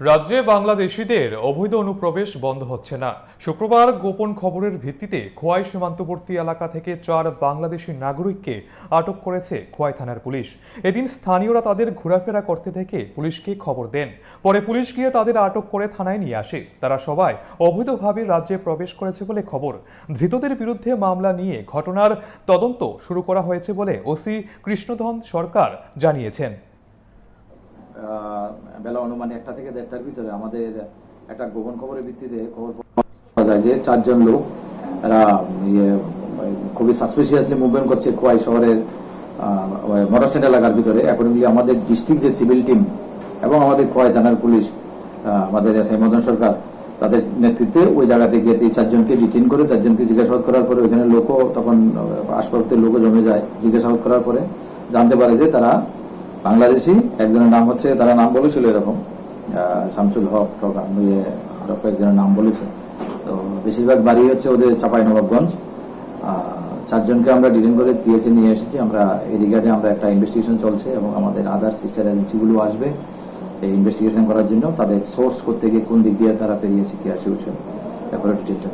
রাজ্যে বাংলাদেশিদের অবৈধ অনুপ্রবেশ বন্ধ হচ্ছে না। শুক্রবার গোপন খবরের ভিত্তিতে খোয়াই সীমান্তবর্তী এলাকা থেকে 4 বাংলাদেশি নাগরিককে আটক করেছে খোয়াই থানার পুলিশ। এদিন স্থানীয়রা তাদের ঘোরাফেরা করতে দেখে পুলিশকে খবর দেন। পরে পুলিশ গিয়ে তাদের আটক করে থানায় নিয়ে আসে। তারা সবাই অবৈধভাবে রাজ্যে প্রবেশ করেছে বলে খবর। ধৃতদের বিরুদ্ধে মামলা নিয়ে ঘটনার তদন্ত শুরু করা হয়েছে বলে ওসি কৃষ্ণধন সরকার জানিয়েছেন। বেলা অনুমান 1টা থেকে 1:30টার ভিতরে আমাদের একটা গোপন খবরের ভিত্তিতে খবর পাওয়া যায় যে 4 জন লোক এরা খুবই সাসপিশিয়াসলি মুভমেন্ট করছে খোয়াই শহরের মোটরস্ট্যান্ড এলাকার ভিতরে। অ্যাকর্ডিংলি আমাদের ডিস্ট্রিক্ট যে সিভিল টিম এবং আমাদের খোয়াই থানার পুলিশ, আমাদের এসআই মদন সরকার, তাদের নেতৃত্বে ওই জায়গাতে গিয়ে এই 4 জনকে ডিটেইন করে 4 জনকে জিজ্ঞাসাবাদ করার পরে ওইখানে লোকও তখন আশপাশের লোকও জমে যায়। জিজ্ঞাসাবাদ করার পরে জানতে পারে যে তারা বাংলাদেশি। একজনের নাম হচ্ছে, তারা নাম বলেছিল এরকম শামসুল হক, আরো কয়েকজনের নাম বলেছে। তো বেশিরভাগ বাড়ি হচ্ছে ওদের চাঁপাইনবাবগঞ্জ। 4 জনকে আমরা ডিটেইন করে পিএসএ নিয়ে এসেছি। আমরা এই রিগার্ডে আমরা একটা ইনভেস্টিগেশন চলছে এবং আমাদের আদার সিস্টার এজেন্সিগুলো আসবে এই ইনভেস্টিগেশন করার জন্য। তাদের সোর্স করতে গিয়ে কোন দিক দিয়ে তারা পেরিয়েছে কি আসে, ব্যাপারে ডিটেইলটা